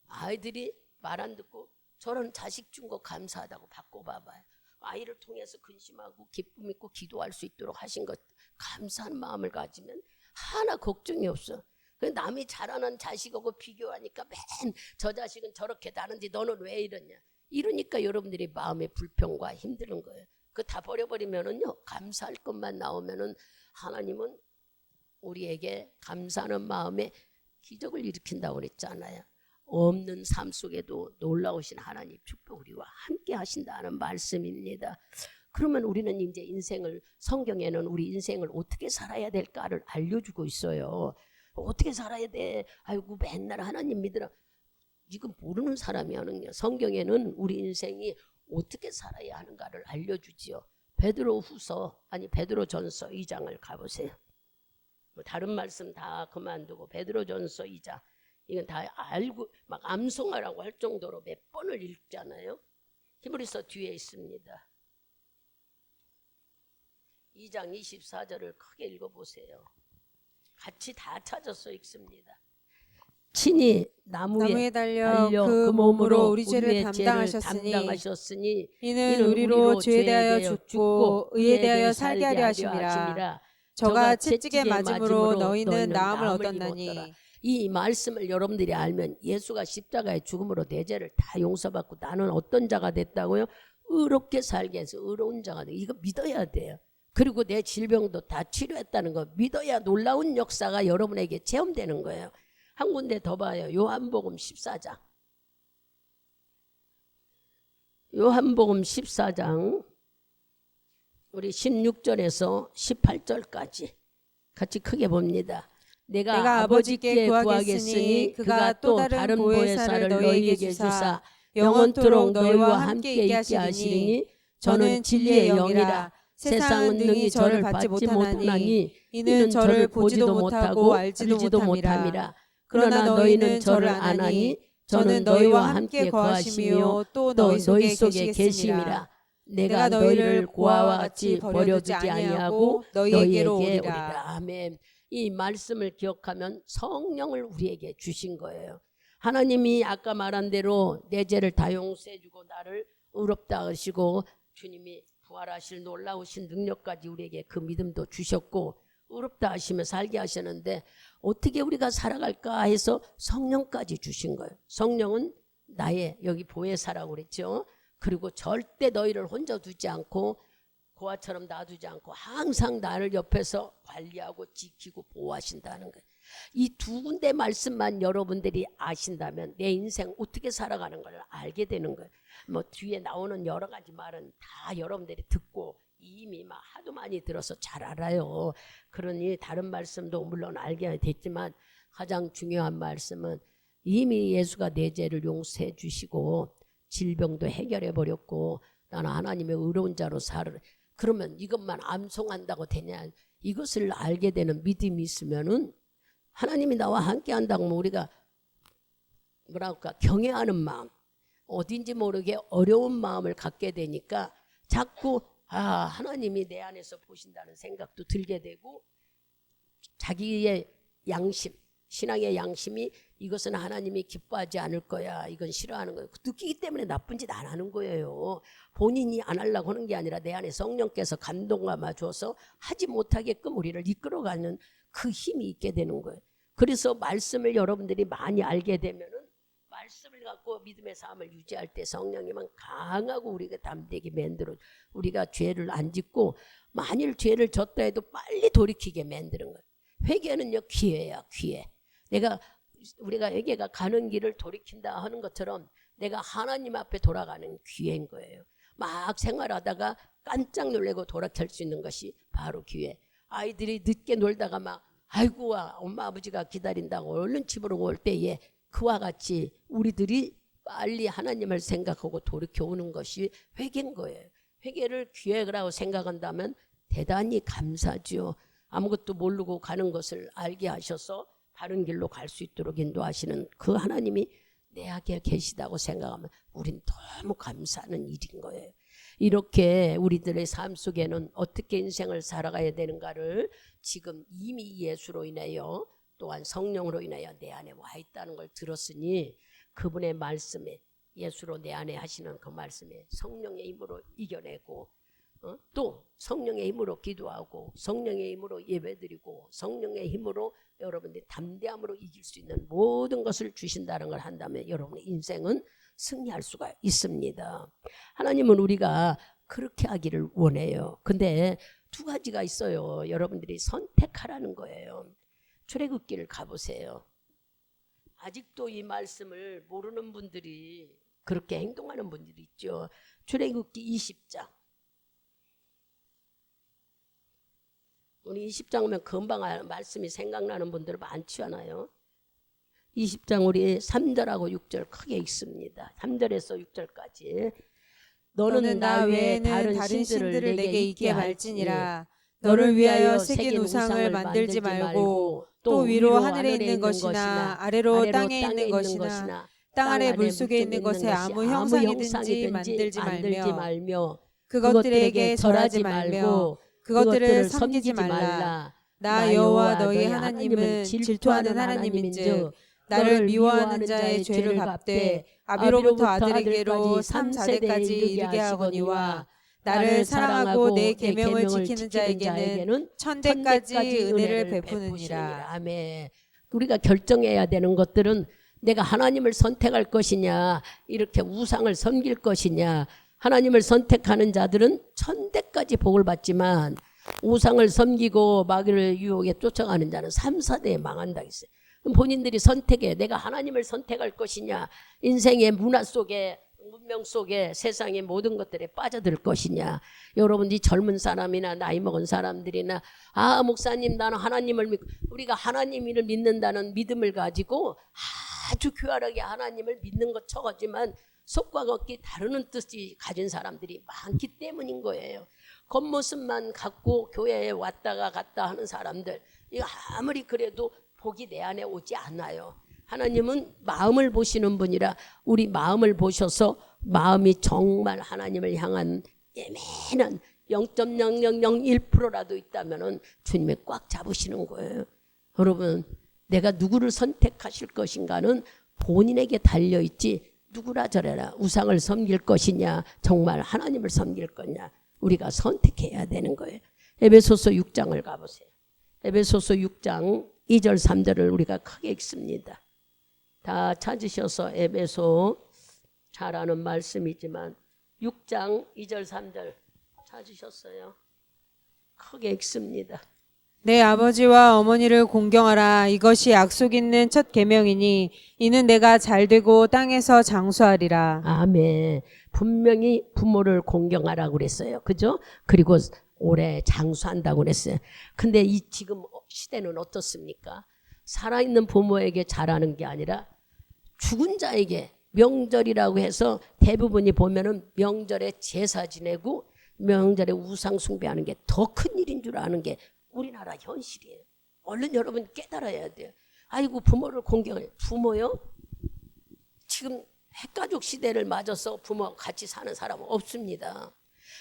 아이들이 말 안 듣고 저런 자식 준 거 감사하다고 바꿔봐봐요. 아이를 통해서 근심하고 기쁨 있고 기도할 수 있도록 하신 것 감사한 마음을 가지면 하나 걱정이 없어. 남이 자라난 자식하고 비교하니까 맨 저 자식은 저렇게 다른데 너는 왜 이러냐. 이러니까 여러분들이 마음의 불평과 힘드는 거예요. 그거 다 버려버리면은요 감사할 것만 나오면은 하나님은 우리에게 감사하는 마음에 기적을 일으킨다고 그랬잖아요. 없는 삶 속에도 놀라우신 하나님 축복 우리와 함께 하신다는 말씀입니다. 그러면 우리는 이제 인생을 성경에는 우리 인생을 어떻게 살아야 될까를 알려주고 있어요. 어떻게 살아야 돼? 아이고 맨날 하나님 믿으라. 이거 모르는 사람이 하는 게 성경에는 우리 인생이 어떻게 살아야 하는가를 알려주지요. 베드로전서 2장을 가보세요. 뭐 다른 말씀 다 그만두고 베드로전서 2장 이건 다 알고 막 암송하라고 할 정도로 몇 번을 읽잖아요. 히브리서 뒤에 있습니다. 2장 24절을 크게 읽어보세요. 같이 다 찾아서 읽습니다. 친히 나무에 달려 그 몸으로 우리 죄를 담당하셨으니 이는 우리로 죄에 대하여 죽고 의에 대하여 살게 하려 하심이라. 저가 채찍에 맞음으로 너희는 나음을 얻었나니. 이 말씀을 여러분들이 알면 예수가 십자가의 죽음으로 내 죄를 다 용서받고 나는 어떤 자가 됐다고요? 의롭게 살게 해서 의로운 자가 돼. 이거 믿어야 돼요. 그리고 내 질병도 다 치료했다는 거 믿어야 놀라운 역사가 여러분에게 체험되는 거예요. 한 군데 더 봐요. 요한복음 14장. 요한복음 14장 우리 16절에서 18절까지 같이 크게 봅니다. 내가 아버지께 구하겠으니 그가 또 다른 보혜사를 너희에게 주사 영원토록 너희와 함께 있게 하시리니 저는 진리의 영이라. 세상은 능히 저를 받지 못하나니 이는 저를 보지도 못하고 알지도 못함이라. 그러나 너희는 저를 아나니 저는 너희와 함께 거하시며 또 너희 속에 계심이라. 내가 너희를 고아와 같이 버려두지 아니하고 너희에게로 오리라. 아멘. 이 말씀을 기억하면 성령을 우리에게 주신 거예요. 하나님이 아까 말한 대로 내 죄를 다 용서해주고 나를 의롭다 하시고 주님이 부활하실 놀라우신 능력까지 우리에게 그 믿음도 주셨고 의롭다 하시며 살게 하셨는데 어떻게 우리가 살아갈까 해서 성령까지 주신 거예요. 성령은 나의 여기 보혜사라고 그랬죠. 그리고 절대 너희를 혼자 두지 않고 고아처럼 놔두지 않고 항상 나를 옆에서 관리하고 지키고 보호하신다는 거예요. 이 두 군데 말씀만 여러분들이 아신다면 내 인생 어떻게 살아가는 걸 알게 되는 거예요. 뭐 뒤에 나오는 여러 가지 말은 다 여러분들이 듣고 이미 막 하도 많이 들어서 잘 알아요. 그러니 다른 말씀도 물론 알게 됐지만 가장 중요한 말씀은 이미 예수가 내 죄를 용서해 주시고 질병도 해결해 버렸고 나는 하나님의 의로운 자로 살으라. 그러면 이것만 암송한다고 되냐? 이것을 알게 되는 믿음이 있으면은 하나님이 나와 함께 한다고 하면 우리가 뭐랄까 경외하는 마음, 어딘지 모르게 어려운 마음을 갖게 되니까 자꾸 하나님이 내 안에서 보신다는 생각도 들게 되고 자기의 양심, 신앙의 양심이 이것은 하나님이 기뻐하지 않을 거야, 이건 싫어하는 거야 느끼기 때문에 나쁜 짓 안 하는 거예요. 본인이 안 하려고 하는 게 아니라 내 안에 성령께서 감동감아 줘서 하지 못하게끔 우리를 이끌어가는 그 힘이 있게 되는 거예요. 그래서 말씀을 여러분들이 많이 알게 되면은 말씀을 갖고 믿음의 삶을 유지할 때 성령님은 강하고 우리가 담대게 만들어 우리가 죄를 안 짓고 만일 죄를 졌다 해도 빨리 돌이키게 만드는 거예요. 회개는요 기회야, 기회. 내가 우리가 회개가 가는 길을 돌이킨다 하는 것처럼 내가 하나님 앞에 돌아가는 기회인 거예요. 막 생활하다가 깜짝 놀래고 돌아설 수 있는 것이 바로 기회. 아이들이 늦게 놀다가 막 아이고 엄마 아버지가 기다린다고 얼른 집으로 올 때에 그와 같이 우리들이 빨리 하나님을 생각하고 돌이켜 오는 것이 회개인 거예요. 회개를 기회라고 생각한다면 대단히 감사죠. 아무것도 모르고 가는 것을 알게 하셔서 바른 길로 갈 수 있도록 인도하시는 그 하나님이 내 앞에 계시다고 생각하면 우린 너무 감사하는 일인 거예요. 이렇게 우리들의 삶 속에는 어떻게 인생을 살아가야 되는가를 지금 이미 예수로 인하여 또한 성령으로 인하여 내 안에 와 있다는 걸 들었으니 그분의 말씀에 예수로 내 안에 하시는 그 말씀에 성령의 힘으로 이겨내고 또 성령의 힘으로 기도하고 성령의 힘으로 예배드리고 성령의 힘으로 여러분들이 담대함으로 이길 수 있는 모든 것을 주신다는 걸 한다면 여러분의 인생은 승리할 수가 있습니다. 하나님은 우리가 그렇게 하기를 원해요. 근데 두 가지가 있어요. 여러분들이 선택하라는 거예요. 출애굽기를 가보세요. 아직도 이 말씀을 모르는 분들이 그렇게 행동하는 분들이 있죠. 출애굽기 20장. 우리 20장 오면 금방 말씀이 생각나는 분들 많지 않아요? 20장 우리 3절하고 6절 크게 읽습니다. 3절에서 6절까지. 너는 나 외에 다른 신들을 내게 있게 말지니라. 너를 위하여 새긴 우상을 만들지 말고 또 위로 하늘에 있는 것이나 아래로 땅에 있는 것이나 땅 아래 물속에 있는 것에 아무 형상이든지 만들지 말며 그것들에게 절하지 말며 그것들을 섬기지 말라. 나 여호와 너희 하나님은 질투하는 하나님인즉 나를 미워하는 자의 죄를 갚되 아비로부터 아들에게로 3세대까지 이르게 하거니와 나를 사랑하고 내 계명을 지키는 자에게는 천대까지 은혜를 베푸느니라. 아멘. 우리가 결정해야 되는 것들은 내가 하나님을 선택할 것이냐 이렇게 우상을 섬길 것이냐. 하나님을 선택하는 자들은 천대까지 복을 받지만 우상을 섬기고 마귀를 유혹에 쫓아가는 자는 3, 4대에 망한다 했어요. 그럼 본인들이 선택해. 내가 하나님을 선택할 것이냐 인생의 문화 속에 문명 속에 세상의 모든 것들에 빠져들 것이냐. 여러분이 젊은 사람이나 나이 먹은 사람들이나 목사님 나는 하나님을 믿고 우리가 하나님을 믿는다는 믿음을 가지고 아주 교활하게 하나님을 믿는 것 척하지만 속과 겉이 다르는 뜻이 가진 사람들이 많기 때문인 거예요. 겉모습만 갖고 교회에 왔다가 갔다 하는 사람들 이거 아무리 그래도 복이 내 안에 오지 않아요. 하나님은 마음을 보시는 분이라 우리 마음을 보셔서 마음이 정말 하나님을 향한 예민한 0.0001%라도 있다면 주님이 꽉 잡으시는 거예요. 여러분 내가 누구를 선택하실 것인가는 본인에게 달려있지 누구라 저래라 우상을 섬길 것이냐 정말 하나님을 섬길 거냐 우리가 선택해야 되는 거예요. 에베소서 6장을 가보세요. 에베소서 6장 2절 3절을 우리가 크게 읽습니다. 다 찾으셔서 에베소 잘 아는 말씀이지만 6장 2절 3절 찾으셨어요? 크게 읽습니다. 내 아버지와 어머니를 공경하라. 이것이 약속 있는 첫 계명이니 이는 내가 잘되고 땅에서 장수하리라. 아멘. 분명히 부모를 공경하라고 그랬어요. 그죠? 그리고 오래 장수한다고 그랬어요. 근데 이 지금 시대는 어떻습니까? 살아있는 부모에게 잘하는 게 아니라 죽은 자에게 명절이라고 해서 대부분이 보면은 명절에 제사 지내고 명절에 우상 숭배하는 게 더 큰 일인 줄 아는 게 우리나라 현실이에요. 얼른 여러분 깨달아야 돼요. 아이고 부모를 공경해. 부모요? 지금 핵가족 시대를 맞아서 부모 같이 사는 사람은 없습니다.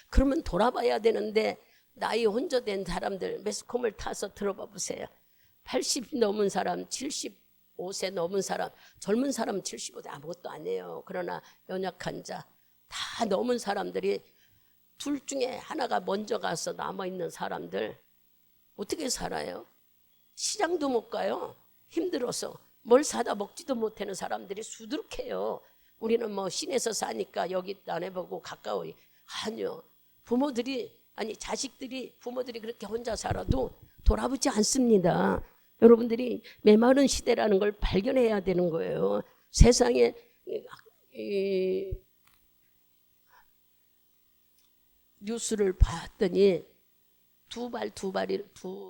그러면 돌아봐야 되는데 나이 혼저된 사람들 매스컴을 타서 들어봐 보세요. 80 넘은 사람, 75세 넘은 사람, 젊은 사람은 75세 아무것도 아니에요. 그러나 연약한 자, 다 넘은 사람들이 둘 중에 하나가 먼저 가서 남아있는 사람들 어떻게 살아요? 시장도 못 가요. 힘들어서 뭘 사다 먹지도 못하는 사람들이 수두룩해요. 우리는 뭐 시내에서 사니까 여기 안 해보고 가까워. 아니요. 부모들이 아니 자식들이 부모들이 그렇게 혼자 살아도 돌아보지 않습니다. 여러분들이 메마른 시대라는 걸 발견해야 되는 거예요. 세상에 뉴스를 봤더니 두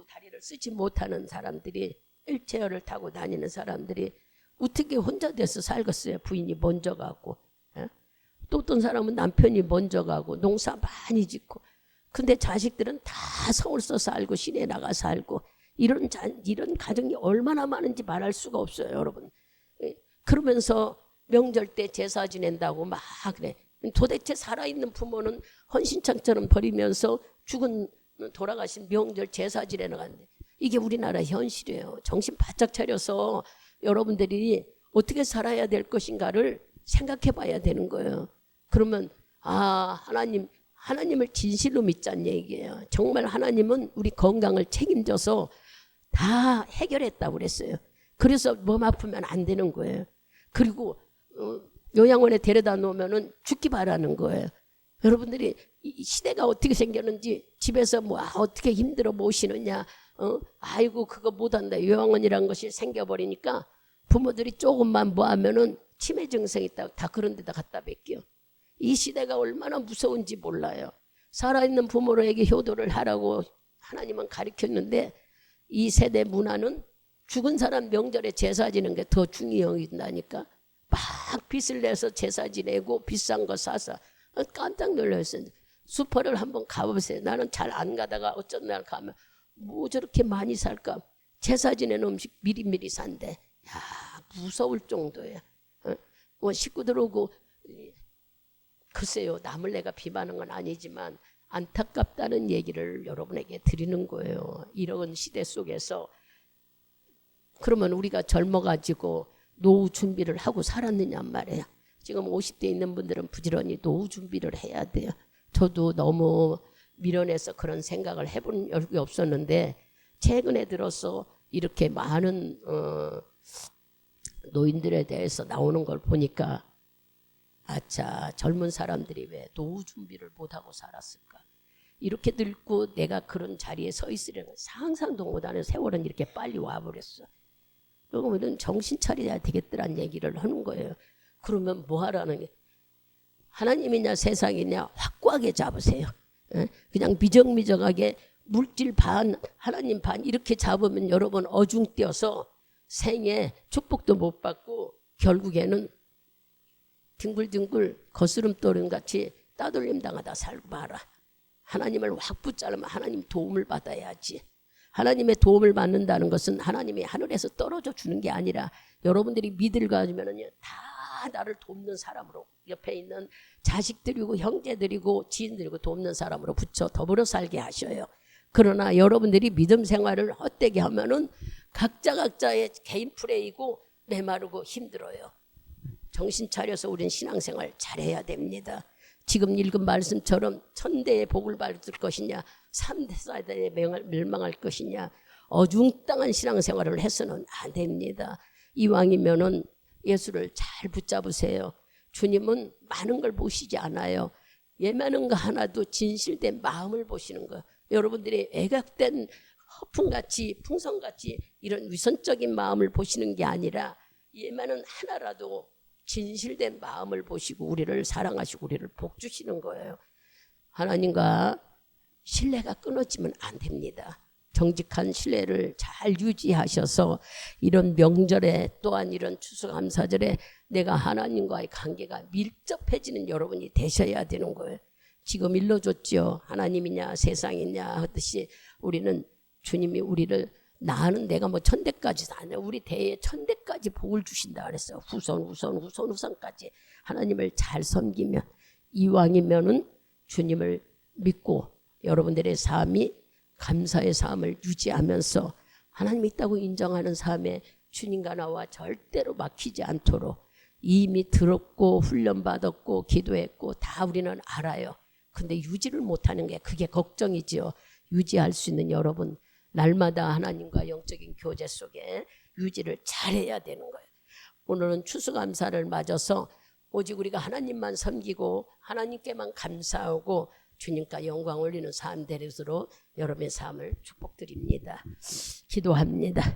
다리를 쓰지 못하는 사람들이, 휠체어를 타고 다니는 사람들이 어떻게 혼자 돼서 살겠어요. 부인이 먼저 가고, 또 어떤 사람은 남편이 먼저 가고 농사 많이 짓고, 근데 자식들은 다 서울 써서 살고 시내 나가 살고, 이런 가정이 얼마나 많은지 말할 수가 없어요, 여러분. 그러면서 명절 때 제사 지낸다고 막 그래. 도대체 살아있는 부모는 헌신창처럼 버리면서 돌아가신 명절 제사 지내러 가는데, 이게 우리나라 현실이에요. 정신 바짝 차려서 여러분들이 어떻게 살아야 될 것인가를 생각해 봐야 되는 거예요. 그러면 하나님을 진실로 믿자는 얘기예요. 정말 하나님은 우리 건강을 책임져서 다 해결했다고 그랬어요. 그래서 몸 아프면 안 되는 거예요. 그리고 요양원에 데려다 놓으면 죽기 바라는 거예요. 여러분들이 이 시대가 어떻게 생겼는지, 집에서 어떻게 힘들어 모시느냐, 아이고 그거 못한다, 요양원이란 것이 생겨버리니까 부모들이 조금만 하면은 치매 증상이 있다고 다 그런 데다 갖다 맡겨. 이 시대가 얼마나 무서운지 몰라요. 살아있는 부모에게 효도를 하라고 하나님은 가르쳤는데, 이 세대 문화는 죽은 사람 명절에 제사 지는 게 더 중요하다니까. 막 빚을 내서 제사 지내고 비싼 거 사서 깜짝 놀랐어요. 슈퍼를 한번 가보세요. 나는 잘 안 가다가 어쩐 날 가면 뭐 저렇게 많이 살까. 제사 지내는 음식 미리미리 산대. 야, 무서울 정도예요. 식구들 오고, 글쎄요, 남을 내가 비방하는 건 아니지만 안타깝다는 얘기를 여러분에게 드리는 거예요. 이런 시대 속에서. 그러면 우리가 젊어가지고 노후 준비를 하고 살았느냐 말이에요. 지금 50대 있는 분들은 부지런히 노후 준비를 해야 돼요. 저도 너무 미련해서 그런 생각을 해본 적이 없었는데, 최근에 들어서 이렇게 많은 노인들에 대해서 나오는 걸 보니까, 아차, 젊은 사람들이 왜 노후 준비를 못하고 살았을까. 이렇게 늙고 내가 그런 자리에 서 있으려는 상상도 못하는 세월은 이렇게 빨리 와버렸어. 그러면 정신 차려야 되겠더란 얘기를 하는 거예요. 그러면 뭐 하라는 게, 하나님이냐 세상이냐 확고하게 잡으세요. 그냥 미적미적하게 물질 반 하나님 반 이렇게 잡으면 여러분 어중뛰어서 생에 축복도 못 받고 결국에는 뒹굴뒹굴 거스름돌음 같이 따돌림 당하다 살고 말아. 하나님을 확 붙잡으면 하나님 도움을 받아야지. 하나님의 도움을 받는다는 것은 하나님이 하늘에서 떨어져 주는 게 아니라 여러분들이 믿음을 가지면은요, 다 나를 돕는 사람으로, 옆에 있는 자식들이고 형제들이고 지인들이고 돕는 사람으로 붙여 더불어 살게 하셔요. 그러나 여러분들이 믿음 생활을 헛되게 하면은 각자의 개인 플레이고 메마르고 힘들어요. 정신 차려서 우리는 신앙생활 잘해야 됩니다. 지금 읽은 말씀처럼 천대의 복을 받을 것이냐, 3대 사대의 멸망할 것이냐, 어중땅한 신앙생활을 해서는 안 됩니다. 이왕이면은 예수를 잘 붙잡으세요. 주님은 많은 걸 보시지 않아요. 예매는 거 하나도 진실된 마음을 보시는 거예요. 여러분들이 애각된 허풍같이 풍선같이 이런 위선적인 마음을 보시는 게 아니라, 예매는 하나라도 진실된 마음을 보시고 우리를 사랑하시고 우리를 복 주시는 거예요. 하나님과 신뢰가 끊어지면 안 됩니다. 정직한 신뢰를 잘 유지하셔서 이런 명절에 또한 이런 추수감사절에 내가 하나님과의 관계가 밀접해지는 여러분이 되셔야 되는 거예요. 지금 일러줬죠. 하나님이냐 세상이냐 하듯이 우리는 주님이 우리를, 나는 내가 뭐 천대까지 다, 우리 대에 천대까지 복을 주신다 그랬어요. 후손까지 하나님을 잘 섬기면, 이왕이면은 주님을 믿고 여러분들의 삶이 감사의 삶을 유지하면서 하나님 있다고 인정하는 삶에 주님과 나와 절대로 막히지 않도록 이미 들었고 훈련받았고 기도했고 다 우리는 알아요. 근데 유지를 못하는 게 그게 걱정이지요. 유지할 수 있는 여러분, 날마다 하나님과 영적인 교제 속에 유지를 잘해야 되는 거예요. 오늘은 추수감사를 맞아서 오직 우리가 하나님만 섬기고 하나님께만 감사하고 주님과 영광 올리는 삶 되도록 여러분의 삶을 축복드립니다. 기도합니다.